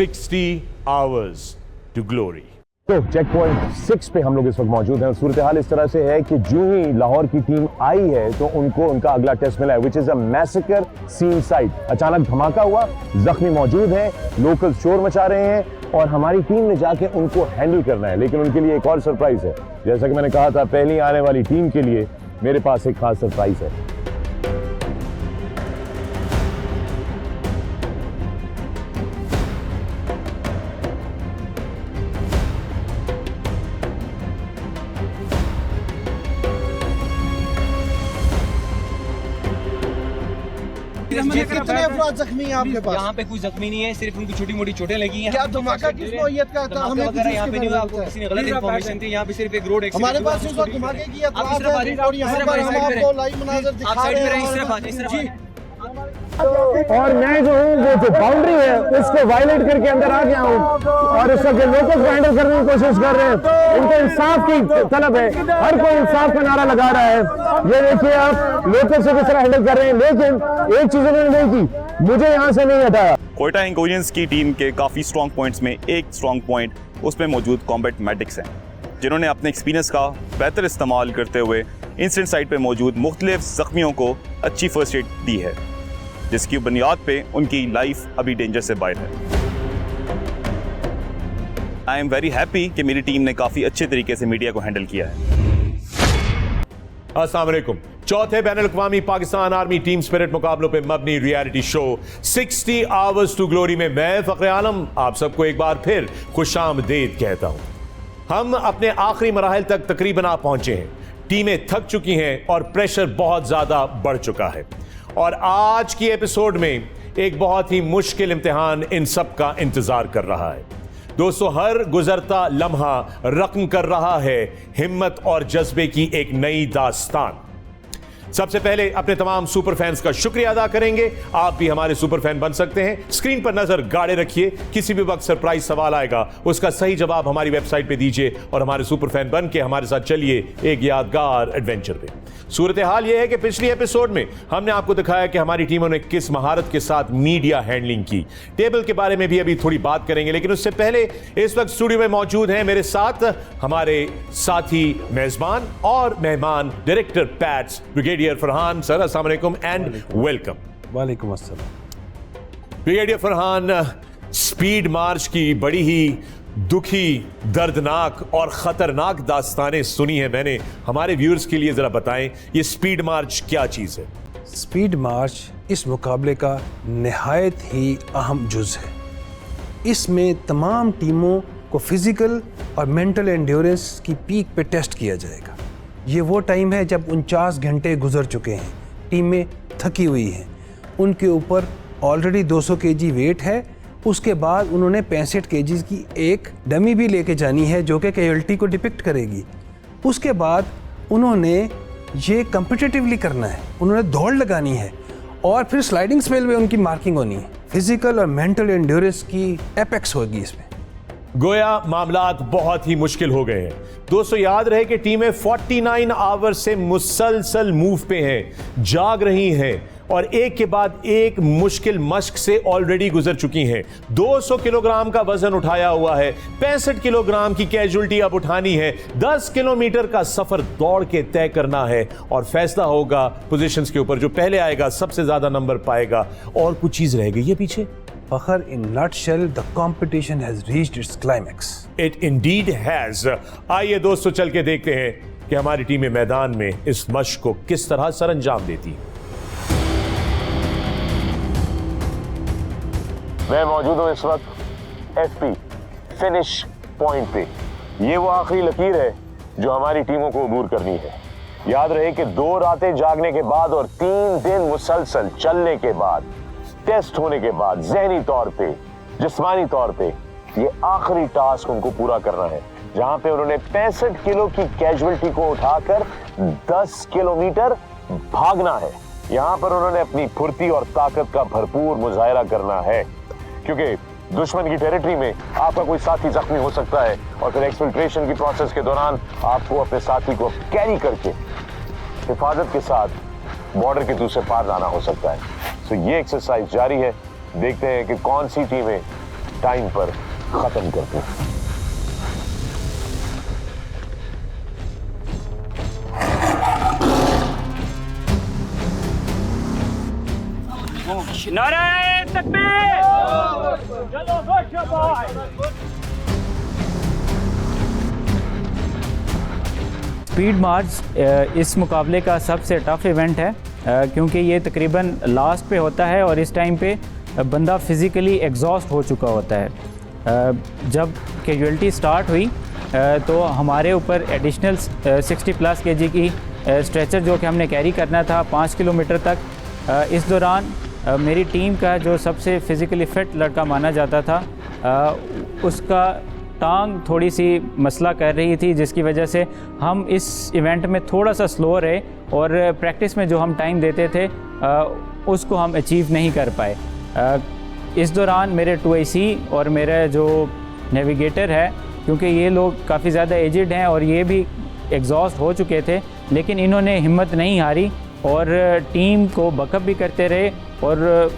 60 hours to glory. तो check point 6 पे हम लोग इस वक्त मौजूद हैं। सूरत हाल इस तरह से है कि जो ही लाहौर की टीम आई है तो उनको उनका अगला टेस्ट मिला है, which is a massacre scene site. अचानक धमाका हुआ, जख्मी मौजूद हैं, लोकल शोर मचा रहे हैं और हमारी टीम ने जाके उनको हैंडल करना है। लेकिन उनके लिए एक और सरप्राइज है। जैसा कि मैंने कहा था, पहली आने वाली टीम के लिए मेरे पास एक खास सरप्राइज है। कितने अफराद जख्मी हैं आपके पास? यहाँ पे कोई जख्मी नहीं है, सिर्फ उनकी छोटी मोटी चोटें लगी हैं। क्या धमाका किस नौइयत का था? हमें कुछ यहाँ पे नहीं हुआ, आपको किसी ने गलत इन्फॉर्मेशन दी। यहाँ पे सिर्फ एक रोड एक्सीडेंट हमारे पास उस वक्त धमाके की इत्तला है और यहाँ पर हम आपको लाइव मुनाज़र दिखा रहे हैं। और मैं जो हूँ वो जो बाउंड्री है उसको वायलेट करके अंदर आ गया हूँ और इस वक्त लोगों को हैंडल करने की कोशिश कर रहे हैं। इनको इंसाफ की तलब है, हर कोई इंसाफ का नारा लगा रहा है। ये देखिए आप लोगों से किस तरह हैंडल कर रहे हैं। लेकिन एक चीज उन्होंने नहीं की, मुझे यहाँ से नहीं हटाया। क्वेटा इंकोरियंस की टीम के काफ़ी स्ट्रॉन्ग पॉइंट्स में एक स्ट्रॉन्ग पॉइंट उसमें मौजूद कॉम्बैट मेडिक्स हैं, जिन्होंने अपने एक्सपीरियंस का बेहतर इस्तेमाल करते हुए इंसिडेंट साइट पर मौजूद मुख्तलिफ जख्मियों को अच्छी फर्स्ट एड दी है, जिसकी बुनियाद पे उनकी लाइफ अभी डेंजर से बाहर है। आई एम वेरी हैप्पी कि मेरी टीम ने काफ़ी अच्छे तरीके से मीडिया को हैंडल किया है। अस्सलाम वालेकुम। चौथे बैनुल-अक़वामी पाकिस्तान आर्मी टीम स्पिरिट मुकाबलों पे मबनी reality show 60 hours to glory में मैं फ़ख्र आलम आप सबको एक बार फिर खुशामदीद कहता हूं। हम अपने आखिरी मराहिल तक तकरीबन आ पहुंचे हैं। टीमें थक चुकी हैं और प्रेशर बहुत ज्यादा बढ़ चुका है और आज की एपिसोड में एक बहुत ही मुश्किल इम्तिहान इन सब का इंतजार कर रहा है। दोस्तों, हर गुजरता लम्हा रकम कर रहा है हिम्मत और जज्बे की एक नई दास्तान। सबसे पहले अपने तमाम सुपर फैंस का शुक्रिया अदा करेंगे। आप भी हमारे सुपर फैन बन सकते हैं। स्क्रीन पर नजर गाड़े रखिए, किसी भी वक्त सरप्राइज सवाल आएगा, उसका सही जवाब हमारी वेबसाइट पे दीजिए और हमारे सुपर फैन बन के हमारे साथ चलिए एक यादगार एडवेंचर पे। सूरत हाल यह है कि पिछली एपिसोड में हमने आपको दिखाया कि हमारी टीमों ने किस महारत के साथ मीडिया हैंडलिंग की। टेबल के बारे में भी अभी थोड़ी बात करेंगे, लेकिन उससे पहले इस वक्त स्टूडियो में मौजूद हैं मेरे साथ हमारे साथी मेजबान और मेहमान director pets brigadier Farhan. Sir अस्सलाम वालेकुम एंड वेलकम। वालेकुम अस्सलाम। ब्रिगेडियर फरहान, स्पीड मार्च की बड़ी ही दुखी, दर्दनाक और खतरनाक दास्तानें सुनी है मैंने। हमारे व्यूअर्स के लिए जरा बताएं ये स्पीड मार्च क्या चीज है? स्पीड मार्च इस मुकाबले का निहायत ही अहम जुज़ है। इसमें तमाम टीमों को फिजिकल और मेंटल एंड्योरेंस की पीक पे टेस्ट किया जाएगा। ये वो टाइम है जब 49 घंटे गुजर चुके हैं, टीमें थकी हुई हैं, उनके ऊपर ऑलरेडी 200 केजी वेट है। उसके बाद उन्होंने 65 केजी की एक डमी भी लेके जानी है जो कि कैजुअल्टी को डिपिक्ट करेगी। उसके बाद उन्होंने ये कम्पिटिटिवली करना है, उन्होंने दौड़ लगानी है और फिर स्लाइडिंग स्पेल में उनकी मार्किंग होनी है। फिजिकल और मेंटल एंड्योरेंस की एपेक्स होगी इसमें। गोया मामलात बहुत ही मुश्किल हो गए हैं। दोस्तों, याद रहे कि टीमें 49 आवर से मुसलसल मूव पे हैं, जाग रही हैं और एक के बाद एक मुश्किल मश्क से ऑलरेडी गुजर चुकी हैं। 200 किलोग्राम का वजन उठाया हुआ है, 65 किलोग्राम की कैजुअल्टी अब उठानी है, 10 किलोमीटर का सफर दौड़ के तय करना है और फैसला होगा पोजीशंस के ऊपर। जो पहले आएगा सबसे ज्यादा नंबर पाएगा। और कुछ चीज रह गई है पीछे। फखर, in nutshell, the competition has reached its climax. It indeed has. आइए दोस्तों, चल के देखते हैं कि हमारी टीमें मैदान में इस मश्क को किस तरह सरअंजाम देती हैं। मैं मौजूद हूँ इस वक्त FP फिनिश पॉइंट पे। ये वो आखिरी लकीर है जो हमारी टीमों को अबूर करनी है। याद रहे कि 2 रातें जागने के बाद और 3 दिन मुसलसल चलने के बाद, टेस्ट होने के बाद, जहनी तौर पे, जिस्मानी तौर पे ये आखिरी टास्क उनको पूरा करना है, जहां पे उन्होंने 65 किलो की कैजुअल्टी को उठाकर 10 किलोमीटर भागना है। यहां पर उन्होंने अपनी फुर्ती और ताकत का भरपूर मुजाहिरा करना है, क्योंकि दुश्मन की टेरिटरी में आपका कोई साथी जख्मी हो सकता है और फिर एक्सफिल्ट्रेशन की प्रोसेस के दौरान आपको अपने साथी को कैरी करके हिफाजत के साथ बॉर्डर के दूसरे पार लाना हो सकता है। तो ये एक्सरसाइज जारी है। देखते हैं कि कौन सी टीमें टाइम पर खत्म करते हैं। नारे तकबीर! स्पीड मार्च इस मुकाबले का सबसे टफ इवेंट है क्योंकि ये तकरीबन लास्ट पे होता है और इस टाइम पे बंदा फिज़िकली एग्जॉस्ट हो चुका होता है। जब कैजुअल्टी स्टार्ट हुई तो हमारे ऊपर एडिशनल 60+ kg की स्ट्रेचर जो कि हमने कैरी करना था 5 किलोमीटर तक। इस दौरान मेरी टीम का जो सबसे फ़िज़िकली फ़िट लड़का माना जाता था उसका टांग थोड़ी सी मसला कर रही थी, जिसकी वजह से हम इस इवेंट में थोड़ा सा स्लो रहे और प्रैक्टिस में जो हम टाइम देते थे उसको हम अचीव नहीं कर पाए। इस दौरान मेरे 2IC और मेरा जो नेविगेटर है, क्योंकि ये लोग काफ़ी ज़्यादा एजिड हैं और ये भी एग्जॉस्ट हो चुके थे, लेकिन इन्होंने हिम्मत नहीं हारी और टीम को बकअप भी करते रहे और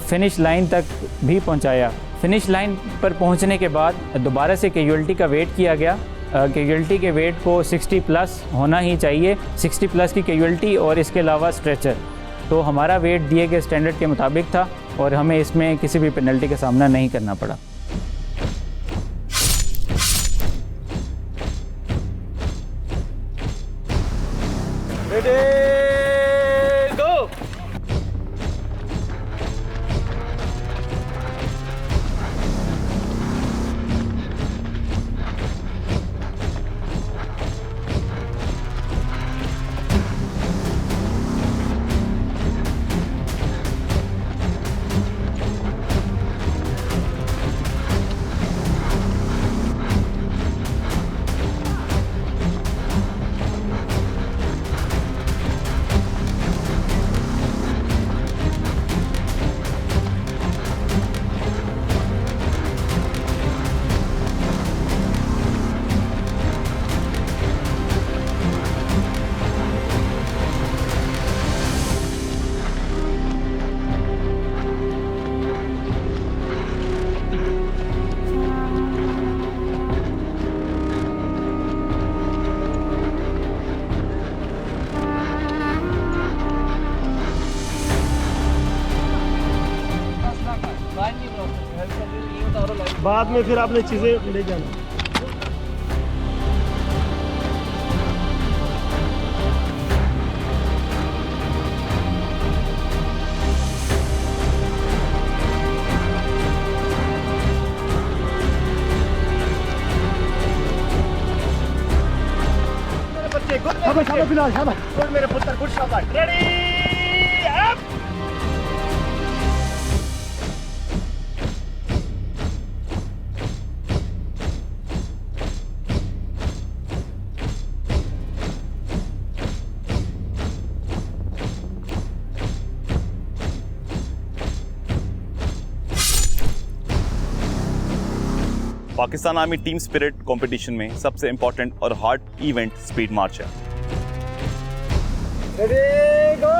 फिनिश लाइन तक भी पहुंचाया। फिनिश लाइन पर पहुंचने के बाद दोबारा से कैजुअल्टी का वेट किया गया। कैजुअल्टी के वेट को 60+ होना ही चाहिए, 60+ की कैजुअल्टी और इसके अलावा स्ट्रेचर। तो हमारा वेट दिए गए स्टैंडर्ड के मुताबिक था और हमें इसमें किसी भी पेनल्टी का सामना नहीं करना पड़ा। बाद में फिर आपने चीज़ें ले जाना। शाबाश बिलाल, शाबाश। गुड मेरे पुत्र, गुड, शाबाश। Ready up. Pakistan army team spirit competition में सबसे इंपॉर्टेंट और हार्ड इवेंट स्पीड मार्च है। रेडी गो।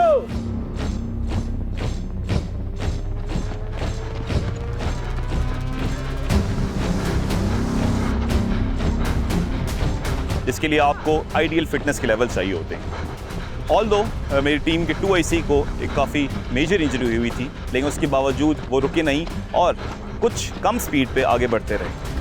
इसके लिए आपको आइडियल फिटनेस के लेवल चाहिए होते हैं। ऑल्दो मेरी टीम के 2IC को एक काफ़ी मेजर इंजरी हुई थी, लेकिन उसके बावजूद वो रुके नहीं और कुछ कम स्पीड पे आगे बढ़ते रहे।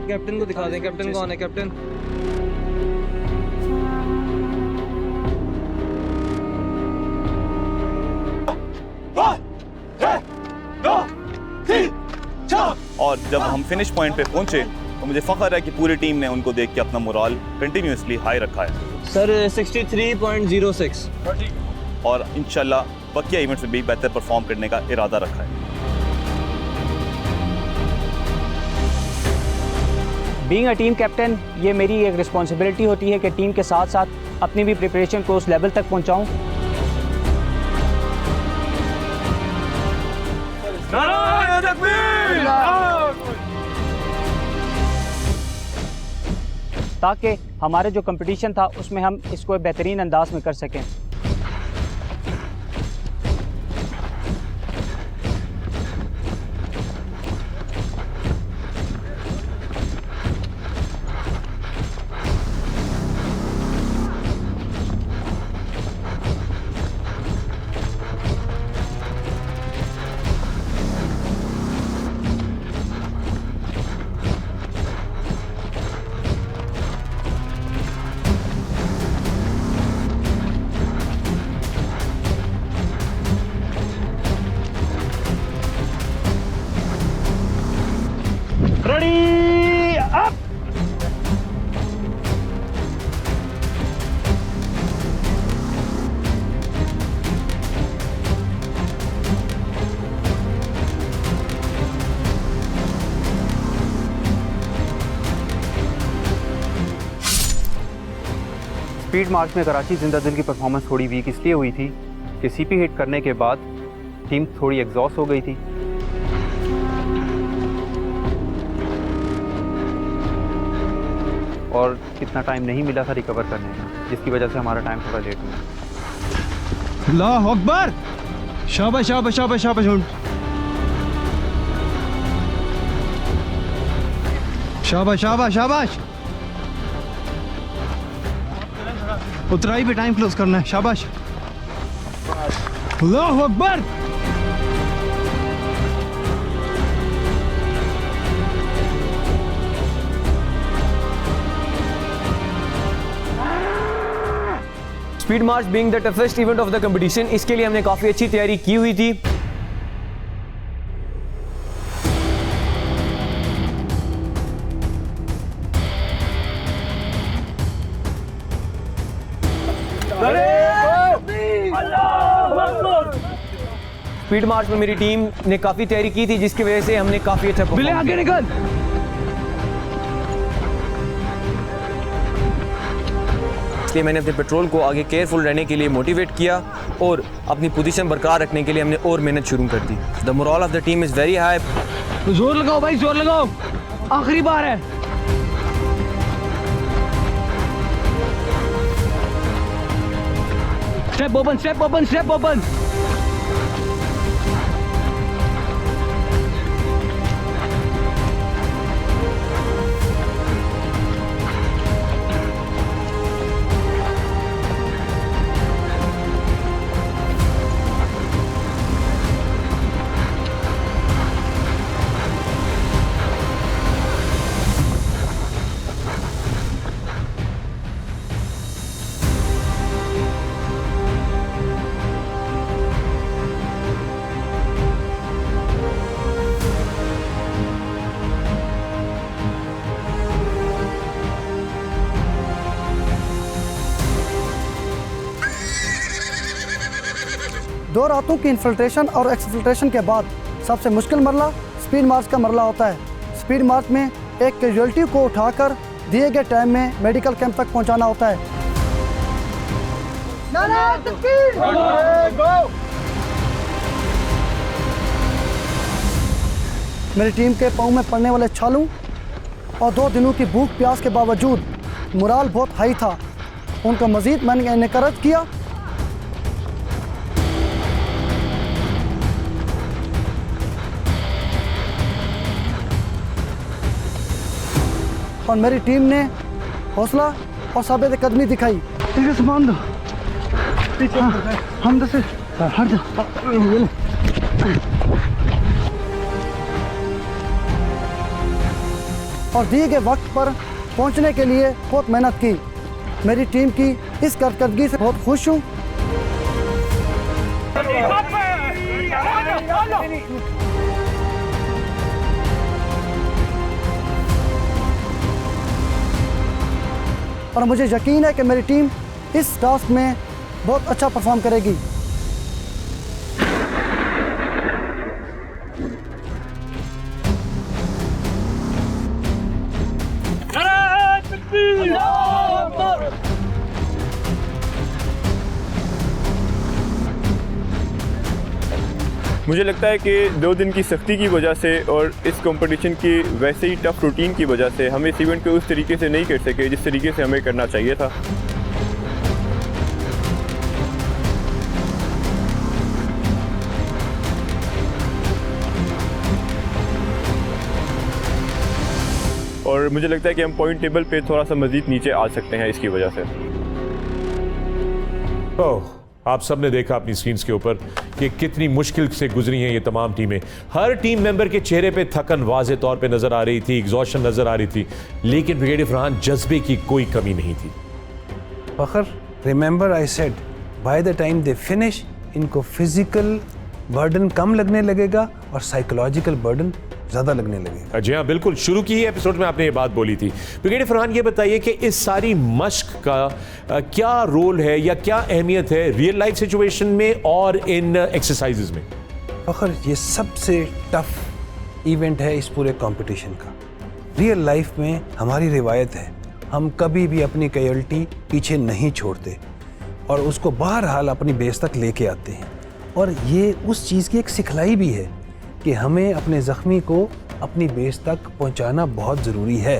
कैप्टन को दिखा दें, कैप्टन कौन है? कैप्टन और जब हम फिनिश पॉइंट पे पहुंचे तो मुझे फख्र है कि पूरी टीम ने उनको देख के अपना मोराल कंटिन्यूसली हाई रखा है। सर 63.06 और इंशाल्लाह बकिया इवेंट्स में भी बेहतर परफॉर्म करने का इरादा रखा है। बीइंग अ टीम कैप्टन, ये मेरी एक रिस्पॉन्सिबिलिटी होती है कि टीम के साथ साथ अपनी भी प्रिपरेशन को उस लेवल तक पहुंचाऊं ताकि हमारे जो कंपटीशन था उसमें हम इसको बेहतरीन अंदाज में कर सकें। स्पीड मार्च में कराची जिंदा दिल की परफॉर्मेंस थोड़ी वीक इसलिए हुई थी कि सीपी हिट करने के बाद टीम थोड़ी एग्जॉस्ट हो गई थी। और इतना टाइम नहीं मिला था रिकवर करने का, जिसकी वजह से हमारा टाइम थोड़ा लेट हुआ। अल्लाह अकबर, शाबाश शाबाश शाबाश शाबाश, शाबाश शाबाश शाबाश, उतराई पे टाइम क्लोज करना है, शाबाश, अल्लाह अकबर। Speed march being the toughest event of the competition, इसके लिए हमने काफ़ी अच्छी तैयारी की हुई थी। स्पीड मार्च में मेरी टीम ने काफ़ी तैयारी की थी, जिसकी वजह से हमने काफ़ी अच्छा परफॉर्म किया। आगे निकल। इसलिए मैंने अपने पेट्रोल को आगे केयरफुल रहने के लिए मोटिवेट किया और अपनी पोजीशन बरकरार रखने के लिए हमने और मेहनत शुरू कर दी। The moral of the team is very high. जोर लगाओ भाई, जोर लगाओ, आखिरी बार है। Step open, step open, step open. दो रातों की इन्फिल्ट्रेशन और एक्सफिल्ट्रेशन के बाद सबसे मुश्किल मरला स्पीड मार्च का मरला होता है। स्पीड मार्च में एक कैजुअल्टी को उठाकर दिए गए टाइम में मेडिकल कैंप तक पहुंचाना होता है। मेरी टीम के पाँव में पड़ने वाले छालों और 2 दिनों की भूख प्यास के बावजूद मोराल बहुत हाई था। उनको मज़ीद मैंने इनकरेज किया। और मेरी टीम ने हौसला और साबित कदमी दिखाई। पीछे सामान दो, पीछे हम से हट जा। और दिए गए वक्त पर पहुंचने के लिए बहुत मेहनत की। मेरी टीम की इस कारकर्दगी से बहुत खुश हूँ। और मुझे यकीन है कि मेरी टीम इस टास्क में बहुत अच्छा परफॉर्म करेगी। मुझे लगता है कि 2 दिन की सख्ती की वजह से और इस कंपटीशन की वैसे ही टफ रूटीन की वजह से हम इस इवेंट को उस तरीके से नहीं कर सके जिस तरीके से हमें करना चाहिए था। और मुझे लगता है कि हम पॉइंट टेबल पे थोड़ा सा मज़ीद नीचे आ सकते हैं इसकी वजह से। ओह, आप सब ने देखा अपनी स्क्रीन्स के ऊपर कि कितनी मुश्किल से गुजरी हैं ये तमाम टीमें। हर टीम मेंबर के चेहरे पे थकन वाज़े तौर पे नज़र आ रही थी, एग्जॉशन नज़र आ रही थी, लेकिन ब्रिगेडियर फरहान जज्बे की कोई कमी नहीं थी। Fakhar, remember I said by the time they finish इनको फिजिकल बर्डन कम लगने लगेगा और साइकोलॉजिकल बर्डन ज़्यादा लगने लगेगा। जी हाँ, बिल्कुल, शुरू की ही एपिसोड में आपने ये बात बोली थी। ब्रिगेडियर फरहान, ये बताइए कि इस सारी मश्क का क्या रोल है या क्या अहमियत है रियल लाइफ सिचुएशन में और इन एक्सरसाइजेज में? फखर, ये सबसे टफ इवेंट है इस पूरे कंपटीशन का। रियल लाइफ में हमारी रिवायत है, हम कभी भी अपनी कैजुअल्टी पीछे नहीं छोड़ते और उसको बहरहाल अपनी बेस तक लेके आते हैं। और ये उस चीज़ की एक सिखलाई भी है कि हमें अपने ज़ख्मी को अपनी बेस तक पहुंचाना बहुत ज़रूरी है।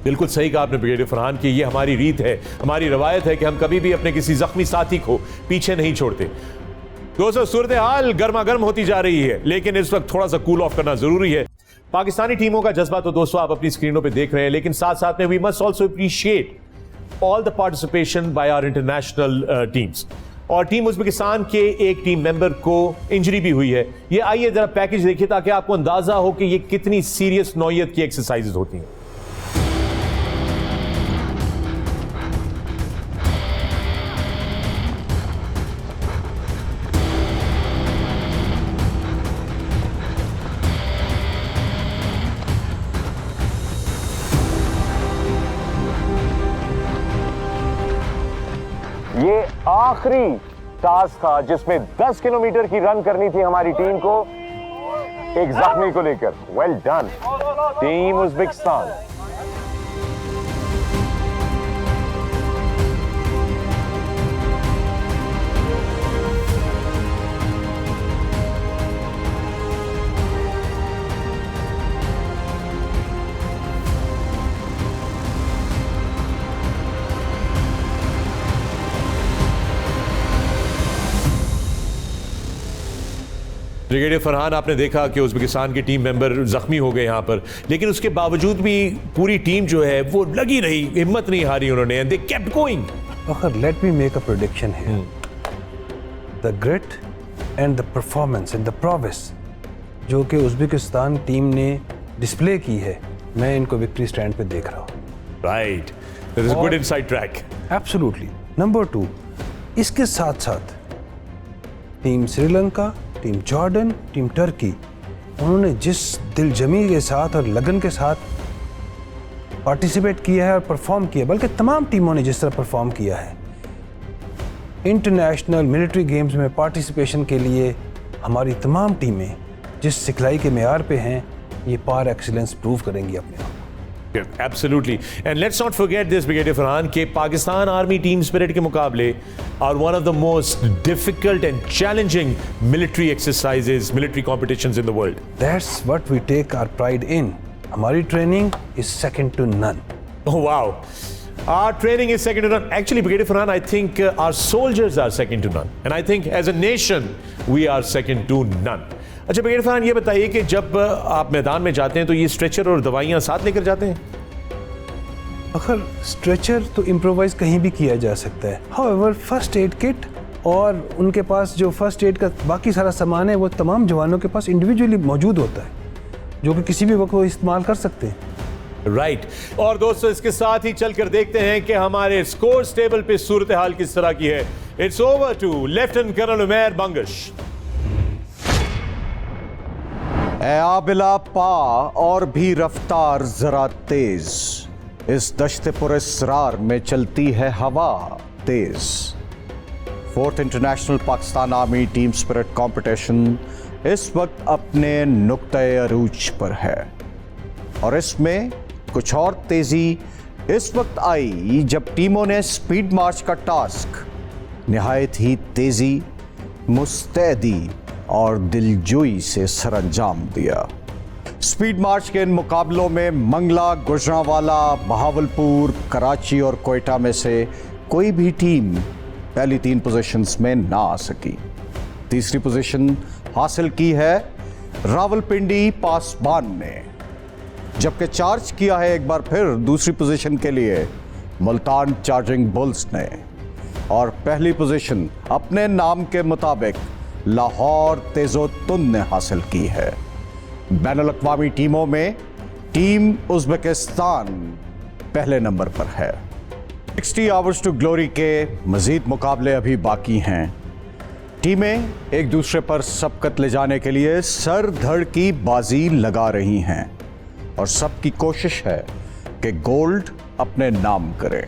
बिल्कुल सही कहा आपने ब्रिगेडियर फरहान कि ये हमारी रीत है, हमारी रवायत है कि हम कभी भी अपने किसी ज़ख्मी साथी को पीछे नहीं छोड़ते। दोस्तों, सूरत हाल गर्मा गर्म होती जा रही है, लेकिन इस वक्त थोड़ा सा कूल ऑफ करना ज़रूरी है। पाकिस्तानी टीमों का जज्बा तो दोस्तों आप अपनी स्क्रीनों पर देख रहे हैं, लेकिन साथ साथ में we must also appreciate all the participation by our international teams. और टीम उज़्बेकिस्तान के एक टीम मेंबर को इंजरी भी हुई है। ये आइए जरा पैकेज देखिए ताकि आपको अंदाजा हो कि ये कितनी सीरियस नौयत की एक्सरसाइजेज होती हैं। ये आखिरी टास्क था जिसमें 10 किलोमीटर की रन करनी थी हमारी टीम को एक जख्मी को लेकर। Well done team Uzbekistan. Brigadier Farhan, आपने देखा कि उज़्बेकिस्तान की टीम मेंबर जख्मी हो गए यहाँ पर, लेकिन उसके बावजूद भी पूरी टीम जो है वो लगी रही, हिम्मत नहीं हारी उन्होंने, and they kept going. Fakhar, let me make a prediction here. The grit and the performance and the progress जो कि उज़्बेकिस्तान टीम ने डिस्प्ले की है, मैं इनको विक्ट्री स्टैंड पे देख रहा हूँ। Right, this is good inside track. Absolutely. Number 2, इसके साथ साथ team Sri Lanka, team Jordan, team Turkey, उन्होंने जिस दिलजमी के साथ और लगन के साथ पार्टिसिपेट किया है और परफॉर्म किया, बल्कि तमाम टीमों ने जिस तरह परफॉर्म किया है इंटरनेशनल मिलिट्री गेम्स में पार्टिसिपेशन के लिए, हमारी तमाम टीमें जिस सिखलाई के मेयार पे हैं, ये पार एक्सीलेंस प्रूव करेंगी अपने आप। Absolutely. And let's not forget this, Brigadier Farhan, कि पाकिस्तान आर्मी टीम स्पिरिट के मुकाबले are one of the most difficult and challenging military exercises, military competitions in the world. That's what we take our pride in. हमारी training is second to none. Oh wow. Our training is second to none. Actually, Brigadier Farhan, I think our soldiers are second to none. And I think as a nation, we are second to none. अच्छा brigadier Farhan, ये बताइए कि जब आप मैदान में जाते हैं तो ये स्ट्रेचर और दवाइयाँ साथ लेकर जाते हैं? अगर स्ट्रेचर तो इम्प्रोवाइज कहीं भी किया जा सकता है, हाउएवर फर्स्ट एड किट और उनके पास जो फर्स्ट एड का बाकी सारा सामान है वो तमाम जवानों के पास इंडिविजुअली मौजूद होता है, जो कि किसी भी वक्त वो इस्तेमाल कर सकते हैं। राइट। और दोस्तों, इसके साथ ही चलकर देखते हैं कि हमारे स्कोर्स टेबल पे सूरत हाल किस तरह की है। It's over to lieutenant colonel Umair Bangash. ए आबिला पा और भी रफ्तार जरा तेज, इस दश्त पुरस्रार में चलती है हवा तेज। 4th international Pakistan army team spirit competition इस वक्त अपने नुक्ते अरूज पर है और इसमें कुछ और तेजी इस वक्त आई जब टीमों ने स्पीड मार्च का टास्क निहायत ही तेजी, मुस्तैदी और दिलजोई से सरअंजाम दिया। स्पीड मार्च के इन मुकाबलों में मंगला, गुजरांवाला, बहावलपुर, कराची और कोयटा में से कोई भी टीम पहली 3 पोजीशंस में ना आ सकी। तीसरी पोजीशन हासिल की है रावलपिंडी पासबान ने, जबकि चार्ज किया है एक बार फिर दूसरी पोजीशन के लिए मुल्तान चार्जिंग बुल्स ने, और पहली पोजीशन अपने नाम के मुताबिक लाहौर तेजोतुन ने हासिल की है। बैनुल-अक़वामी टीमों में टीम उज़्बेकिस्तान पहले नंबर पर है। 60 आवर्स टू ग्लोरी के मजीद मुकाबले अभी बाकी हैं। टीमें एक दूसरे पर सबकत ले जाने के लिए सर धड़ की बाजी लगा रही हैं और सबकी कोशिश है कि गोल्ड अपने नाम करें।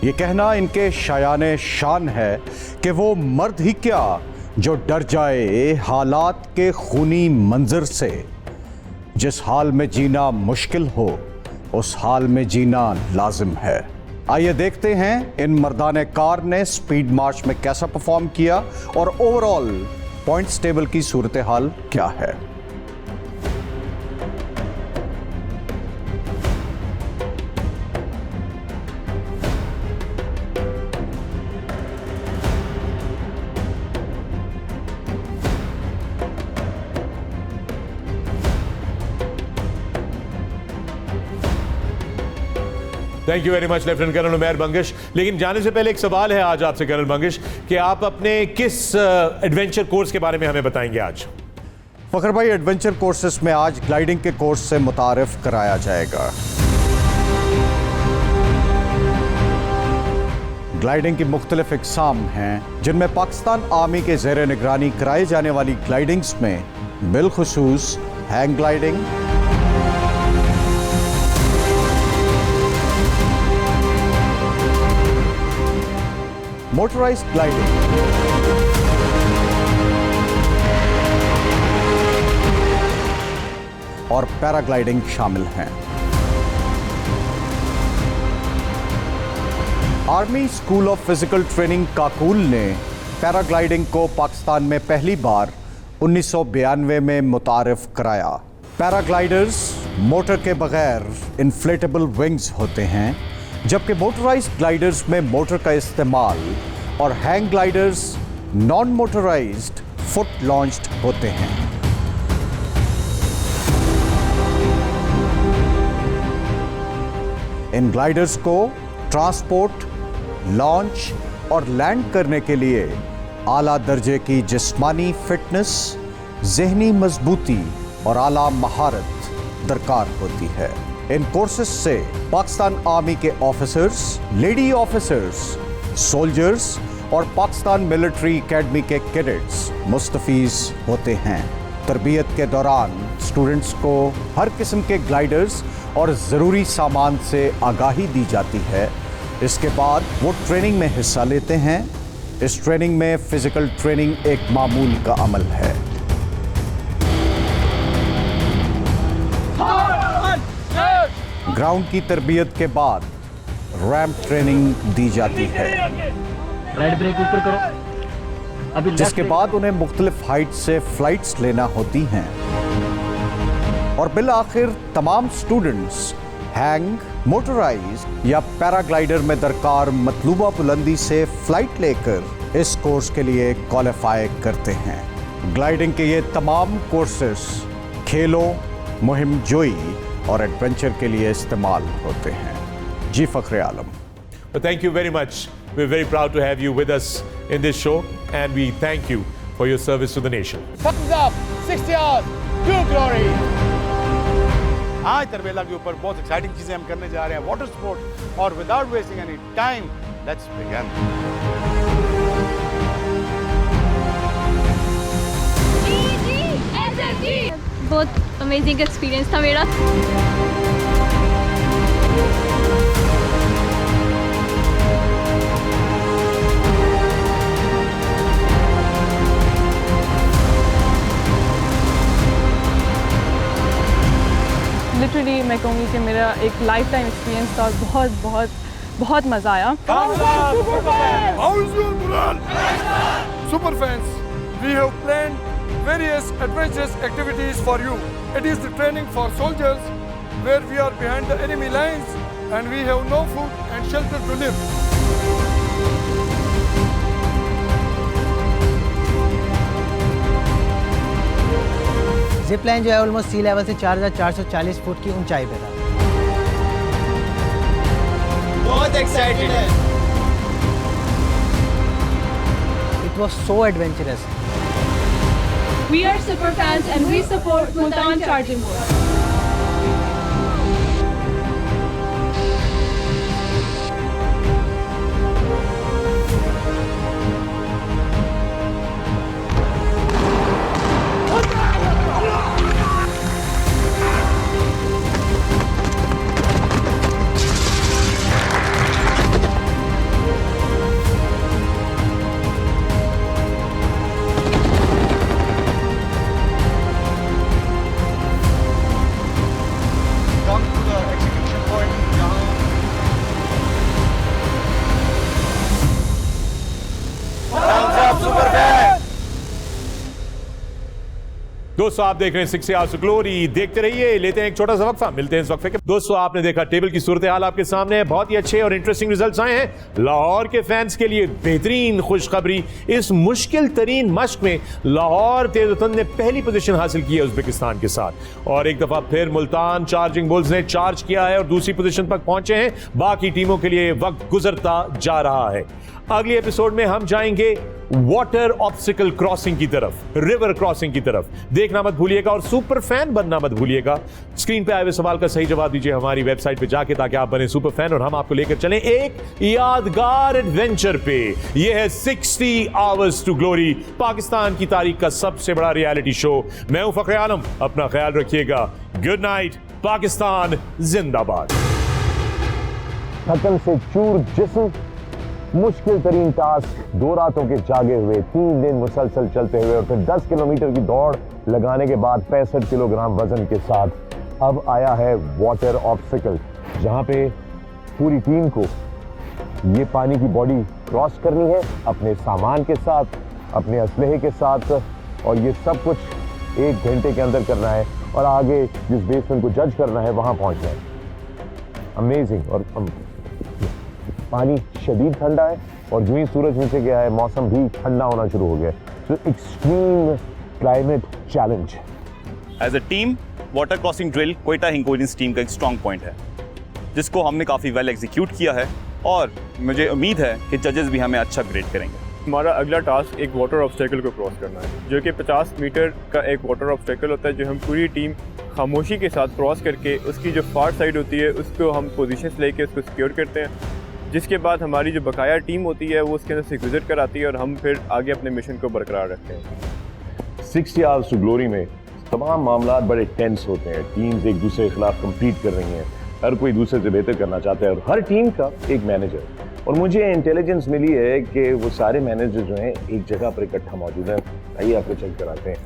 ये कहना इनके शायाने शान है कि वो मर्द ही क्या जो डर जाए हालात के खूनी मंजर से। जिस हाल में जीना मुश्किल हो उस हाल में जीना लाजिम है। आइए देखते हैं इन मर्दाने कार ने स्पीड मार्च में कैसा परफॉर्म किया और ओवरऑल पॉइंट्स टेबल की सूरत हाल क्या है। Thank you very much lieutenant colonel Umair Bangash. लेकिन जाने से पहले एक सवाल है आज आपसे कर्नल बंगिश कि आप अपने किस एडवेंचर कोर्स के बारे में हमें बताएंगे आज। फखर भाई, एडवेंचर कोर्सेस में आज ग्लाइडिंग के कोर्स से मुतारिफ कराया जाएगा। ग्लाइडिंग की मुख्तलिफ इकसाम हैं जिनमें पाकिस्तान आर्मी के ज़ेर निगरानी कराई जाने वाली ग्लाइडिंग्स में बिलखुसूस हैंग ग्लाइडिंग, मोटराइज्ड ग्लाइडिंग, और पैराग्लाइडिंग शामिल हैं। Army school of physical training Kakul ने पैराग्लाइडिंग को पाकिस्तान में पहली बार 1992 में मुतारिफ कराया। पैराग्लाइडर्स मोटर के बगैर इन्फ्लेटेबल विंग्स होते हैं, जबकि मोटराइज्ड ग्लाइडर्स में मोटर का इस्तेमाल और hang gliders non motorised foot launched होते हैं। इन ग्लाइडर्स को ट्रांसपोर्ट, लॉन्च और लैंड करने के लिए आला दर्जे की जिस्मानी फिटनेस, ज़हनी मजबूती और आला महारत दरकार होती है। इन कोर्सेस से पाकिस्तान आर्मी के ऑफिसर्स, लेडी ऑफिसर्स, सोल्जर्स और पाकिस्तान मिलिट्री एकेडमी के कैडेट्स मुस्तफीज होते हैं। तरबियत के दौरान स्टूडेंट्स को हर किस्म के ग्लाइडर्स और ज़रूरी सामान से आगाही दी जाती है। इसके बाद वो ट्रेनिंग में हिस्सा लेते हैं। इस ट्रेनिंग में फिजिकल ट्रेनिंग एक मामूल का अमल है। ग्राउंड की तरबियत के बाद रैंप ट्रेनिंग दी जाती है, राइट ब्रेक ऊपर करो। अभी जिसके बाद उन्हें मुख्तलिफ हाइट से फ्लाइट्स लेना होती हैं और बिल आखिर तमाम स्टूडेंट्स हैंग, मोटराइज्ड या पैराग्लाइडर में दरकार मतलूबा बुलंदी से फ्लाइट लेकर इस कोर्स के लिए क्वालिफाई करते हैं। ग्लाइडिंग के ये तमाम कोर्सेस खेलों, मुहिम जोई और एडवेंचर के लिए इस्तेमाल होते हैं। जी फखरे आलम। Thank you very much. We're very proud to have you with us in this show and we thank you for your service to the nation. Thumbs up, 60 hours, to glory. आज तरबेला के ऊपर बहुत exciting चीजें हम करने जा रहे हैं, वाटर स्पोर्ट, और without wasting any time let's begin. बहुत अमेजिंग एक्सपीरियंस था मेरा। लिटरली मैं कहूँगी कि मेरा एक लाइफ टाइम एक्सपीरियंस था और बहुत बहुत बहुत मज़ा आया। Super fans, we have planned various adventurous activities for you. It is the training for soldiers where we are behind the enemy lines and we have no food and shelter to live. Zip line जो है almost सी level से 4440 foot की ऊंचाई पे था। बहुत excited है। It was so adventurous. We are super fans and we support Multan Charging Board. दोस्तों आप देख रहे हैं 60 आवर्स टू ग्लोरी। देखते रहिए, लेते हैं एक छोटा सा वक्फा, मिलते हैं इस वक्फे के। दोस्तों आपने देखा टेबल की सूरत हाल आपके सामने है, बहुत ही अच्छे और इंटरेस्टिंग रिजल्ट्स आए हैं। लाहौर के फैंस के लिए बेहतरीन खुशखबरी, इस मुश्किल तरीन मश्क में लाहौर तेज़ुतन ने पहली पोजीशन हासिल की है उज़्बेकिस्तान के साथ, और एक दफा फिर मुल्तान चार्जिंग बुल्स ने चार्ज किया है और दूसरी पोजीशन पर पहुंचे हैं। बाकी टीमों के लिए वक्त गुजरता जा रहा है। अगले एपिसोड में हम जाएंगे वाटर ऑब्स्टिकल क्रॉसिंग की तरफ, रिवर क्रॉसिंग की तरफ। देखना मत भूलिएगा और सुपर फैन बनना मत भूलिएगा। स्क्रीन पे आए हुए सवाल का सही जवाब दीजिए हमारी वेबसाइट पे जाके, ताकि आप बने सुपर फैन और हम आपको लेकर चलें एक यादगार एडवेंचर पे। यह है 60 आवर्स टू ग्लोरी, पाकिस्तान की तारीख का सबसे बड़ा रियलिटी शो। मैं हूं फखरे आलम, अपना ख्याल रखिएगा। गुड नाइट, पाकिस्तान जिंदाबाद। थकन से चूर जिस्म, मुश्किल तरीन टास्क, 2 रातों के जागे हुए, 3 दिन मुसलसल चलते हुए और फिर 10 किलोमीटर की दौड़ लगाने के बाद 65 किलोग्राम वजन के साथ अब आया है वाटर ऑब्स्टिकल, जहां पे पूरी टीम को ये पानी की बॉडी क्रॉस करनी है अपने सामान के साथ, अपने असलहे के साथ, और ये सब कुछ 1 घंटे के अंदर करना है और आगे जिस बेसमेंट को जज करना है वहां पहुंचना है। अमेजिंग। और पानी शदीद ठंडा है और जो ही सूरज नीचे गया है मौसम भी ठंडा होना शुरू हो गया है। So extreme climate challenge. As a team water crossing drill Quetta Hingolians team का एक स्ट्रॉन्ग पॉइंट है, जिसको हमने काफ़ी वेल एग्जीक्यूट किया है और मुझे उम्मीद है कि जजेस भी हमें अच्छा ग्रेड करेंगे। हमारा अगला टास्क एक वाटर ऑब्स्टेकल को क्रॉस करना है, जो कि 50 मीटर का एक वाटर ऑब्स्टेकल होता है, जो हम पूरी टीम खामोशी के साथ क्रॉस करके उसकी जो फार साइड होती है उसको हम पोजीशंस लेके उसको सिक्योर करते हैं, जिसके बाद हमारी जो बकाया टीम होती है वो उसके अंदर से गुजर कर आती है और हम फिर आगे अपने मिशन को बरकरार रखते हैं। 60 आवर्स टू ग्लोरी में तमाम मामला बड़े टेंस होते हैं, टीम्स एक दूसरे के खिलाफ कम्पीट कर रही हैं, हर कोई दूसरे से बेहतर करना चाहता है और हर टीम का एक मैनेजर, और मुझे इंटेलिजेंस मिली है कि वो सारे मैनेजर जो हैं एक जगह पर इकट्ठा मौजूद हैं। आइए आपको चेक कराते हैं,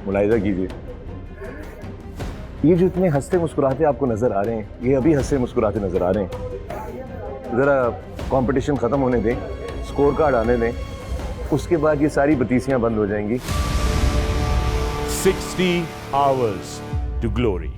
मुलाहिजा कीजिए। ये जो इतने हंसते मुस्कुराते आपको नजर आ रहे हैं, ये अभी हंसते मुस्कुराते नजर आ रहे हैं। जरा कंपटीशन खत्म होने दें, स्कोर कार्ड आने दें, उसके बाद ये सारी बतीसियां बंद हो जाएंगी। 60 आवर्स टू ग्लोरी।